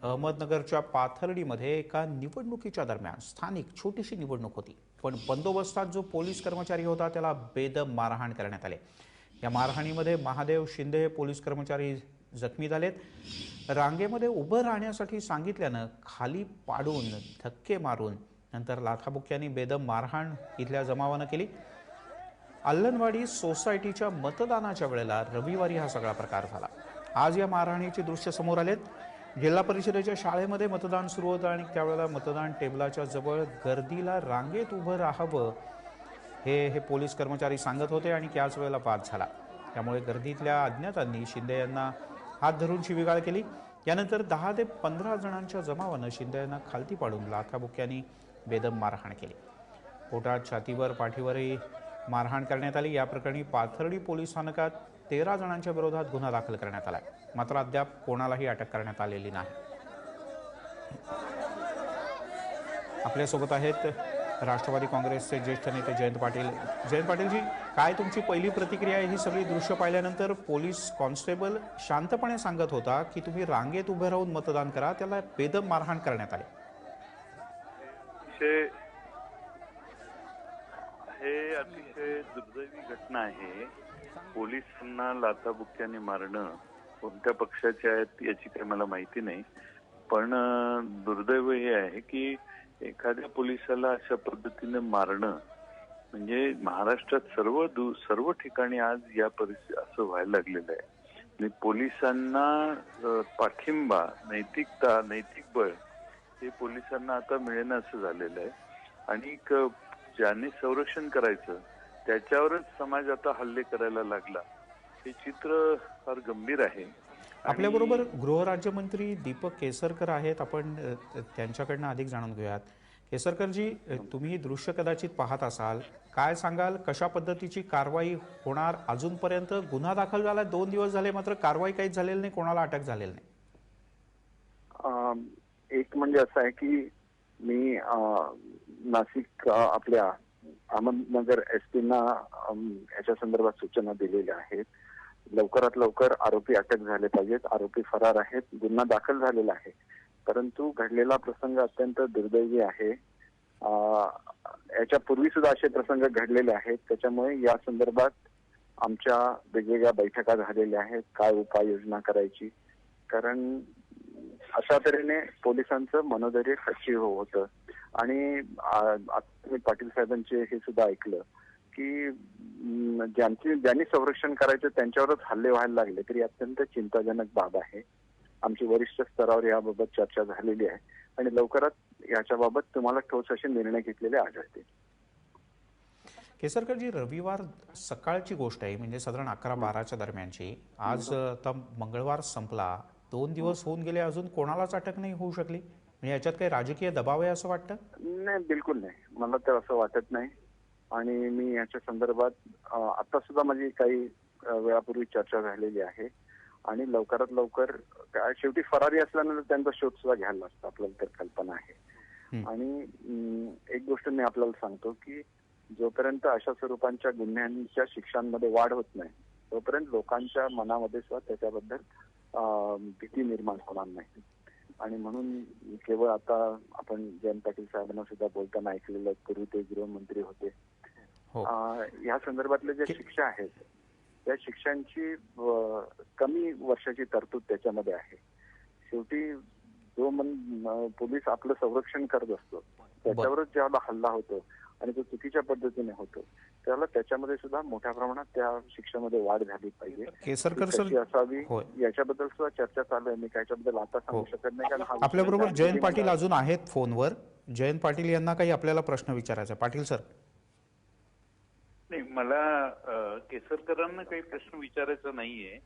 अहमदनगरच्या पाथर्डीमध्ये एका निवडणुकीच्या दरम्यान स्थानिक छोटीशी निवडणूक होती, पण बंदोबस्तात जो पोलीस कर्मचारी होता त्याला बेदम मारहाण करण्यात आले। या मारहाणीमध्ये महादेव शिंदे हे पोलीस कर्मचारी जखमी झालेत। रांगेमध्ये उभं राहण्यासाठी सांगितल्यानं खाली पाडून धक्के मारून नंतर लाथाबुक्क्यांनी बेदम मारहाण इथल्या जमावानं केली। अल्लनवाडी सोसायटीच्या मतदानाच्या वेळेला रविवारी हा सगळा प्रकार झाला। आज या मारहाणीचे दृश्य समोर आलेत। जिल्हा परिषदेच्या शाळेमध्ये मतदान सुरू होतं आणि त्यावेळेला मतदान टेबलाच्या जवळ गर्दीला रांगेत उभं राहावं हे पोलीस कर्मचारी सांगत होते आणि त्याच वेळेला वाद झाला। त्यामुळे गर्दीतल्या अज्ञातांनी शिंदे यांना हात धरून शिवीगाळ केली। यानंतर 10 ते 15 जणांच्या जमावानं शिंदे यांना खालती पाडून लाथाबुक्क्यांनी बेदम मारहाण केली। पोटात, छातीवर, पाठीवरही मारहाण करण्यात आली। या प्रकरणी पाथर्डी पोलीस स्थानकात 13 जणांच्या विरोधात गुन्हा दाखल करण्यात आला, मात्र अद्याप कोणालाही अटक करण्यात आलेली नाही। आपल्यासोबत आहेत राष्ट्रवादी काँग्रेसचे ज्येष्ठ नेते जयंत पाटील। जयंत पाटीलजी, काय तुमची पहिली प्रतिक्रिया आहे ही सगळी दृश्य पाहिल्यानंतर? पोलीस कॉन्स्टेबल शांतपणे सांगत होता की तुम्ही रांगेत उभे राहून मतदान करा, त्याला बेदम मारहाण करण्यात आली। हे अतिशय दुर्दैवी घटना आहे। पोलिसांना लाथाबुक्क्याने मारणं कोणत्या पक्षाचे आहेत याची काही मला माहिती नाही, पण दुर्दैव हे आहे की एखाद्या पोलिसाला अशा पद्धतीने मारणं म्हणजे महाराष्ट्रात सर्व ठिकाणी आज या परिस्थिती असं व्हायला लागलेलं आहे। आणि पोलिसांना पाठिंबा, नैतिकता, नैतिक बळ हे पोलिसांना आता मिळेना असं झालेलं आहे। आणि ज्याने संरक्षण करायचं त्याच्यावरच समाज आता हल्ले करायला लागला, हे चित्र फार गंभीर आहे। आपल्याबरोबर गृहराज्यमंत्री दीपक केसरकर आहेत, आपण त्यांच्याकडनं अधिक जाणून घेऊयात। केसरकरजी, तुम्ही दृश्य कदाचित पाहत असाल, काय सांगाल? कशा पद्धतीची कारवाई होणार? अजूनपर्यंत गुन्हा दाखल झाला 2 दिवस झाले, मात्र कारवाई काहीच झालेली नाही, कोणाला अटक झालेली नाही। एक म्हणजे असं आहे की मी नाशिक आपल्या अहमदनगर एसपींना याच्या संदर्भात सूचना दिलेल्या आहेत। लवकरात लवकर आरोपी अटक झाले पाहिजेत। आरोपी फरार आहेत, गुन्हा दाखल झालेला आहे, परंतु घडलेला प्रसंग अत्यंत दुर्दैवी आहे। याच्यापूर्वी सुद्धा असे प्रसंग घडलेले आहेत, त्याच्यामुळे या संदर्भात आमच्या वेगवेगळ्या बैठका झालेल्या आहेत, काय उपाययोजना करायची। कारण अशा तऱ्हेने पोलिसांचं मनोधैर्य खच्ची होतं। आणि मी पाटील साहेबांचे हे सुद्धा ऐकलं की ज्यांनी संरक्षण करायचं त्यांच्यावरच हल्ले व्हायला लागले, तरी अत्यंत चिंताजनक बाब आहे। आमची वरिष्ठ स्तरावर याबाबत चर्चा झालेली आहे आणि लवकरच याच्याबाबत तुम्हाला ठोस असे निर्णय घेतलेले आढळतील। केसरकरजी, रविवार सकाळची गोष्ट आहे, म्हणजे साधारण 11-12च्या दरम्यानची। आज आता मंगळवार संपला, 2 दिवस होऊन गेले, अजून कोणालाच अटक नाही होऊ शकली। म्हणजे याच्यात काही राजकीय दबाव आहे असं वाटतं? नाही, बिलकुल नाही, मला तर असं वाटत नाही। आणि मी याच्या संदर्भात आता सुद्धा माझी काही वेळापूर्वी चर्चा झालेली आहे आणि लवकरात लवकर शेवटी फरारी असल्यानंतर त्यांचा शोध सुद्धा घ्यायला लागतो, आपल्याला तर कल्पना आहे। आणि एक गोष्ट मी आपल्याला सांगतो की जोपर्यंत अशा स्वरूपांच्या गुन्ह्यांच्या शिक्षांमध्ये वाढ होत नाही, तोपर्यंत लोकांच्या मनामध्ये सुद्धा त्याच्याबद्दल भीती निर्माण होणार नाही। आणि म्हणून केवळ आता आपण जयंत पाटील साहेबांना सुद्धा बोलताना ऐकलेलं, पूर्वी ते गृहमंत्री होते, या संदर्भातल्या ज्या शिक्षा आहेत त्या शिक्षांची कमी वर्षाची तरतूद त्याच्यामध्ये आहे। शेवटी जो पोलीस आपलं संरक्षण करत असतो त्याच्यावरच ज्याला हल्ला होतो आणि तो चुकीच्या पद्धतीने होतो, त्याला त्याच्यामध्ये सुद्धा मोठ्या प्रमाणात त्या शिक्षेमध्ये वाढ झाली पाहिजे। केसरकर सर असावी याच्याबद्दल सुद्धा चर्चा चालू आहे। मी त्याच्याबद्दल आता सांगू शकत नाही, कारण आपल्याबरोबर जयंत पाटील अजून आहेत फोनवर। जयंत पाटील यांना काही आपल्याला प्रश्न विचारायचा। पाटील सर. नाही, मला केसरकरांना काही प्रश्न विचारायचा नाहीये,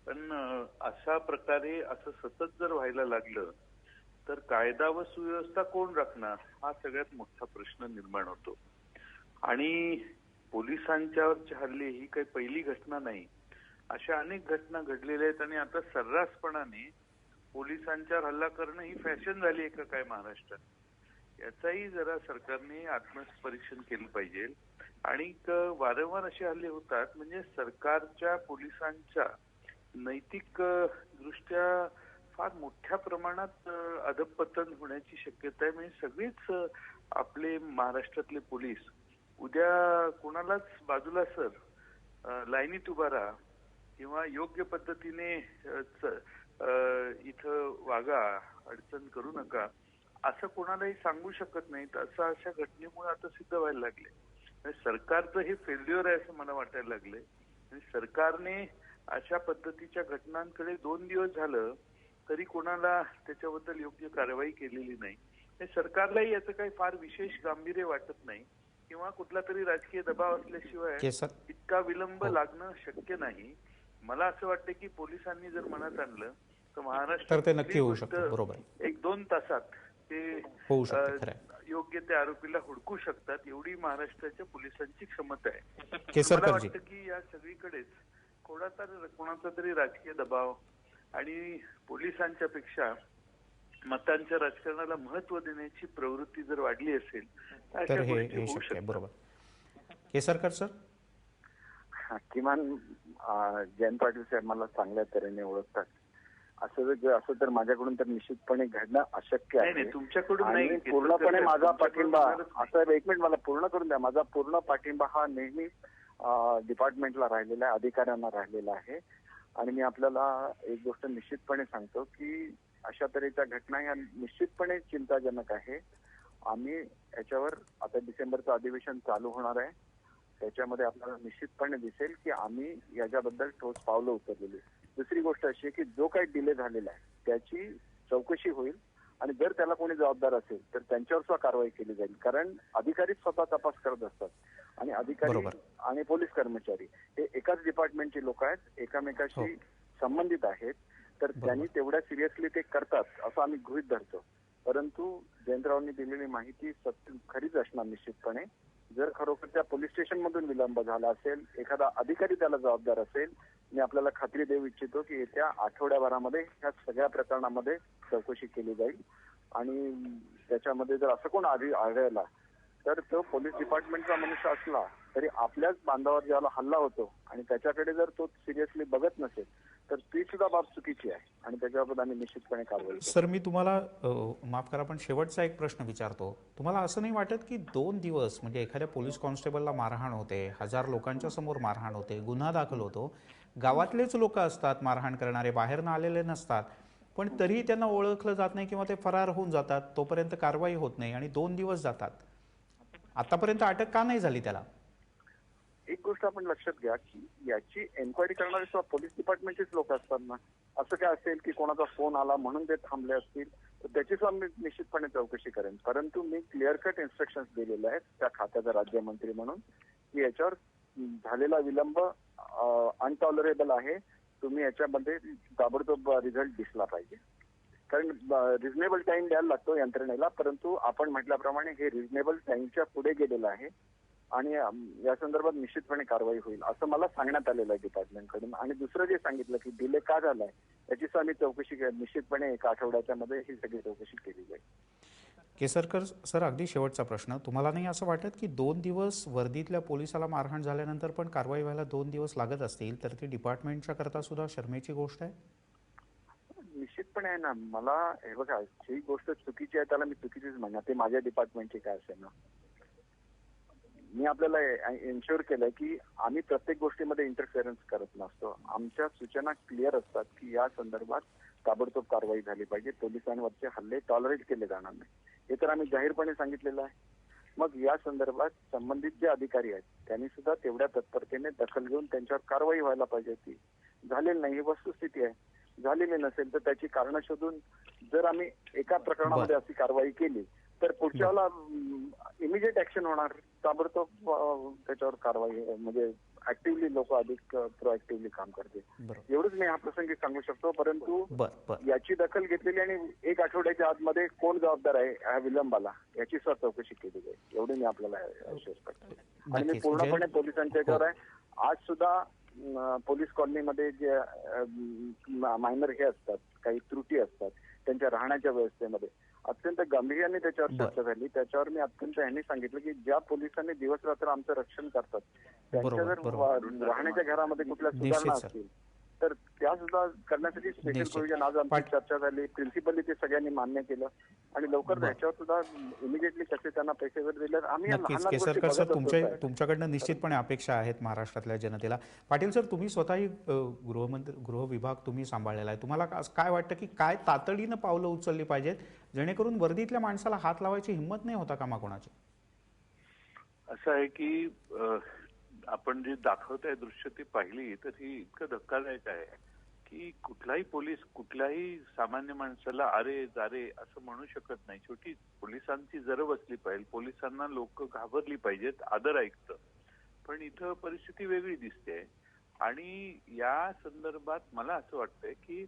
पण अशा प्रकारे असं सतत जर व्हायला लागलं तर कायदा व सुव्यवस्था कोण राखणार, हा सगळ्यात मोठा प्रश्न निर्माण होतो। आणि पोलिसांच्यावरचे हल्ले ही काही पहिली घटना नाही, अशा अनेक घटना घडलेल्या आहेत। आणि आता सर्रासपणाने पोलिसांच्यावर हल्ला करणं ही फॅशन झाली आहे का काय महाराष्ट्रात, याचाही जरा सरकारने आत्मपरीक्षण केलं पाहिजे। आणि वारंवार असे हल्ले होतात म्हणजे सरकारच्या, पोलिसांच्या नैतिक दृष्ट्या फार मोठ्या प्रमाणात अधपतन होण्याची शक्यता आहे. म्हणजे सगळेच आपले महाराष्ट्रातले पोलीस उद्या कोणालाच बाजूला सर, लाईनीत उभा राहा किंवा योग्य पद्धतीने इथं वागा, अडचण करू नका असं कोणालाही सांगू शकत नाहीत. असं अशा घटनेमुळे आता सिद्ध व्हायला लागले. म्हणजे सरकारचं हे फेल्युअर आहे असं मला वाटायला लागलंय. आणि सरकारने अशा पद्धतीच्या घटनांकडे 2 दिवस झालं तरी कोणाला त्याच्याबद्दल योग्य कारवाई केलेली नाही. सरकारलाही याचं काही फार विशेष गांभीर्य वाटत नाही किंवा कुठला तरी राजकीय दबाव असल्याशिवाय इतका विलंब लागणं शक्य नाही. मला असं वाटतं की पोलिसांनी जर मनात आणलं तर महाराष्ट्रात ते नक्की होऊ शकतं. बरोबर, 1-2 तासात ते होऊ शकतं. योग्य त्या आरोपीला हुडकू शकतात एवढी महाराष्ट्राच्या पोलिसांची क्षमता आहे. मला वाटतं की या सगळीकडेच कोणाचा तरी राजकीय दबाव आणि पोलिसांच्या पेक्षा मतांच्या राजकारणाला महत्व देण्याची प्रवृत्ती जर वाढली असेल तर हे शक्य आहे. बरोबर. केसरकर सर, किमान जयंत पाटील साहेब मला चांगल्या तऱ्हेने ओळखतात. असं तर माझ्याकडून तर निश्चितपणे घडणं अशक्य आहे. तुमच्याकडून नाही, पूर्णपणे माझा पाठिंबा, असं 1 मिनिट मला पूर्ण करून द्या. माझा पूर्ण पाठिंबा हा नेहमी डिपार्टमेंटला राहिलेला आहे, अधिकाऱ्यांना राहिलेला आहे. आणि मी आपल्याला एक गोष्ट निश्चितपणे सांगतो की अशा तऱ्हेच्या घटना ह्या निश्चितपणे चिंताजनक आहे. आम्ही याच्यावर आता डिसेंबरचं अधिवेशन चालू होणार आहे, त्याच्यामध्ये आपल्याला निश्चितपणे दिसेल की आम्ही याच्याबद्दल ठोस पावलं उचललेली. दुसरी गोष्ट अशी आहे की जो काही डिले झालेला आहे त्याची चौकशी होईल आणि जर त्याला कोणी जबाबदार असेल तर त्यांच्यावर सुद्धा कारवाई केली जाईल. कारण अधिकारी स्वतः तपास करत असतात आणि अधिकारी आणि पोलीस कर्मचारी हे एकाच डिपार्टमेंटची लोक आहेत, एकमेकाशी संबंधित आहेत. तर त्यांनी तेवढ्या सिरियसली ते करतात असं आम्ही गृहीत धरतो. परंतु जयंतरावांनी दिलेली माहिती खरीच असणार निश्चितपणे. जर खरोखर त्या पोलीस स्टेशन मधून विलंब झाला असेल, एखादा अधिकारी त्याला जबाबदार असेल, मी आपल्याला खात्री देऊ इच्छितो की येत्या आठवड्याभरामध्ये ह्या सगळ्या प्रकरणामध्ये चौकशी केली जाईल. आणि त्याच्यामध्ये जर असं कोण आढळला तर तो पोलीस डिपार्टमेंटचा मनुष्य असला तरी आपल्याच बांधावर ज्याला हल्ला होतो आणि त्याच्याकडे जर तो सिरियसली बघत नसेल तर ती सुद्धा बाब चुकीची आहे आणि त्याच्याबाबत आम्ही निश्चितपणे कारवाई. सर, मी तुम्हाला माफ करा पण शेवटचा एक प्रश्न विचारतो. तुम्हाला असं नाही वाटत की 2 दिवस म्हणजे एखाद्या पोलीस कॉन्स्टेबलला मारहाण होते, 1000 लोकांच्या समोर मारहाण होते, गुन्हा दाखल होतो, गावातलेच लोक असतात मारहाण करणारे, बाहेरनं आलेले नसतात, पण तरीही त्यांना ओळखलं जात नाही किंवा ते फरार होऊन जातात, तोपर्यंत कारवाई होत नाही आणि 2 दिवस जातात. आतापर्यंत अटक का नाही झाली त्याला? एक गोष्ट आपण लक्षात घ्या की याची एन्क्वायरी करणारे सुद्धा पोलीस डिपार्टमेंटचेच लोक असतात ना. असं काय असेल की कोणाचा फोन आला म्हणून ते थांबले असतील तर त्याची सुद्धा मी निश्चितपणे चौकशी करेन. परंतु मी क्लिअर कट इन्स्ट्रक्शन्स दिलेले आहेत त्या खात्याचा राज्यमंत्री म्हणून की याच्यावर झालेला विलंब अनटॉलरेबल आहे. तुम्ही याच्यामध्ये ताबडतोब रिझल्ट दिसला पाहिजे. कारण रिझनेबल टाइम द्यायला लागतो यंत्रणेला, परंतु आपण म्हटल्याप्रमाणे हे रिझनेबल टाइमच्या पुढे गेलेलं आहे आणि या संदर्भात निश्चितपणे कारवाई होईल असं मला सांगण्यात आलेलं आहे डिपार्टमेंटकडून. आणि दुसरं जे सांगितलं की डिले का झालाय याची सुद्धा आम्ही चौकशी निश्चितपणे 1 आठवड्याच्या मध्ये ही सगळी चौकशी केली जाईल. केसरकर सर, अगदी शेवटचा प्रश्न, तुम्हाला नाही असं वाटत की 2 दिवस वर्दीतल्या पोलिसाला मारहाण झाल्यानंतर पण कारवाई व्हायला 2 दिवस लागत असतील तर ती डिपार्टमेंटच्या करता सुद्धा शरमेची गोष्ट आहे? निश्चितपणे आहे ना. मला हे बघा, जी गोष्ट चुकीची आहे त्याला मी चुकीचीच म्हणणार, ते माझ्या डिपार्टमेंटची काय असेल ना. मी आपल्याला एन्श्योर केलंय की आम्ही प्रत्येक गोष्टीमध्ये इंटरफेरन्स करत नसतो. आमच्या सूचना क्लिअर असतात की या संदर्भात ताबडतोब कारवाई झाली पाहिजे, पोलिसांवरचे हल्ले टॉलरेट केले जाणार नाही, हे तर आम्ही जाहीरपणे सांगितलेलं आहे. मग या संदर्भात संबंधित जे अधिकारी आहेत त्यांनी सुद्धा तेवढ्या तत्परतेने दखल घेऊन त्यांच्यावर कारवाई व्हायला पाहिजे होती. झालेली नाही ही वस्तुस्थिती आहे. झालेली नसेल तर त्याची कारणं शोधून जर आम्ही एका प्रकरणामध्ये अशी कारवाई केली तर पुढच्याला इमिजिएट ऍक्शन होणार, ताबडतोब त्याच्यावर कारवाई, म्हणजे ऍक्टिव्हली लोक अधिक प्रोएक्टिव्हली काम करतील. एवढंच मी हा प्रसंगी सांगू शकतो. परंतु याची दखल घेतलेली आणि 1 आठवड्याच्या आतमध्ये कोण जबाबदार आहे ह्या विलंबाला याची सुद्धा चौकशी केली जाईल एवढी मी आपल्याला आश्वास करतो. आणि मी पूर्णपणे पोलिसांच्या याच्यावर आहे. आज सुद्धा पोलीस कॉलनीमध्ये जे मायनर हे असतात, काही त्रुटी असतात त्यांच्या राहण्याच्या व्यवस्थेमध्ये अत्यंत गांभीर्याने त्याच्यावर चर्चा झाली. त्याच्यावर मी अत्यंत ह्यांनी सांगितलं की ज्या पोलिसांनी दिवस रात्र आमचं रक्षण करतात त्यांच्या जर राहण्याच्या घरामध्ये कुठल्या सुधारणा असतील तर त्या सुद्धा करण्यासाठी स्पेशल निश्चित. प्रोव्हिजन आज आमची चर्चा झाली. प्रिन्सिपली ते सगळ्यांनी मान्य केलं आणि लवकर बरं. याच्यावर सुद्धा इमिडिएटली कसे त्यांना पैसे वगैरे दिले. आम्ही या नक्कीच लहान लहान गोष्टी केसरकर सर, बघत असतो साहेब. तुमच्याकडनं निश्चितपणे अपेक्षा आहेत महाराष्ट्रातल्या जनतेला. पाटील सर, तुम्ही स्वतःही गृह विभाग तुम्ही सांभाळलेला आहे. तुम्हाला काय वाटतं की काय तातडीनं पावलं उचलली पाहिजेत जेणेकरून वर्दीतल्या माणसाला हात लावायची हिंमत नाही होता कामा कोणाची? असं आहे की आपण जे दाखवताय दृश्य ती पाहिली तर ही इतकं धक्कादायक आहे की कुठलाही पोलीस कुठल्याही सामान्य माणसाला अरे जारे असं म्हणू शकत नाही. शेवटी पोलिसांची जर बसली पाहिजे, पोलिसांना लोक घाबरली पाहिजेत, आदर ऐकतं. पण इथं परिस्थिती वेगळी दिसते आणि या संदर्भात मला असं वाटतंय की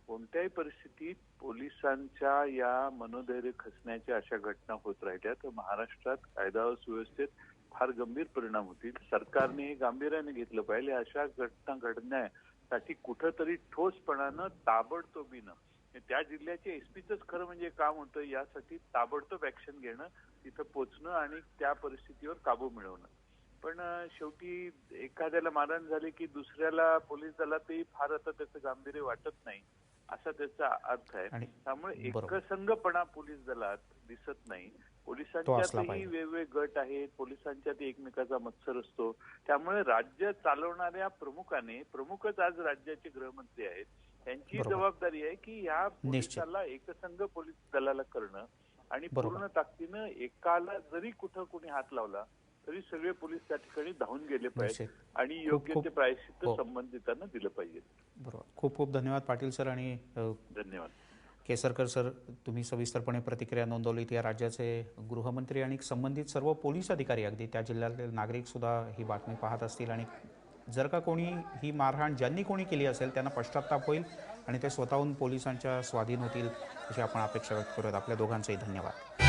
कोणत्याही परिस्थितीत पोलिसांच्या या मनोधैर्य खचण्याच्या अशा घटना होत राहिल्या तर महाराष्ट्रात कायदा व सुव्यवस्थेत फार गंभीर परिणाम होतील. सरकारने हे गांभीर्याने घेतलं पाहिजे. अशा घटना घडण्यासाठी कुठंतरी ठोसपणानं ताबडतोबीनं त्या जिल्ह्याच्या एसपीचंच खरं म्हणजे काम होतं यासाठी ताबडतोब ऍक्शन घेणं, तिथं पोचणं आणि त्या परिस्थितीवर काबू मिळवणं. पण शेवटी एखाद्याला मारहाण झाली की दुसऱ्याला पोलीस दलातही फार आता त्याचं गांभीर्य वाटत नाही असा त्याचा अर्थ आहे. त्यामुळे एकसंघपणा पोलीस दलात दिसत नाही. पोलिसांच्यातही वेगवेगळे गट आहेत, पोलिसांच्यात एकमेकाचा मत्सर असतो. त्यामुळे राज्य चालवणाऱ्या प्रमुखच आज राज्याचे गृहमंत्री आहेत, त्यांची जबाबदारी आहे की या पोलिसाला एकसंघ पोलीस दलाला करणं आणि पूर्ण ताकदीनं एकाला जरी कुठं कोणी हात लावला तरी सगळे पोलीस त्या ठिकाणी धावून गेले पाहिजेत आणि योग्य ते प्रायश्चित्त संबंधितांना दिलं पाहिजे. बरोबर. खूप खूप धन्यवाद पाटील सर आणि धन्यवाद केसरकर सर, तुम्ही सविस्तरपणे प्रतिक्रिया नोंदवलीत. या राज्याचे गृहमंत्री आणि संबंधित सर्व पोलीस अधिकारी, अगदी त्या जिल्ह्यातील नागरिक सुद्धा ही बातमी पाहत असतील आणि जर का कोणी ही मारहाण ज्यांनी कोणी केली असेल त्यांना पश्चाताप होईल आणि ते स्वतःहून पोलिसांच्या स्वाधीन होतील अशी आपण अपेक्षा व्यक्त करूयात. आपल्या दोघांचेही धन्यवाद.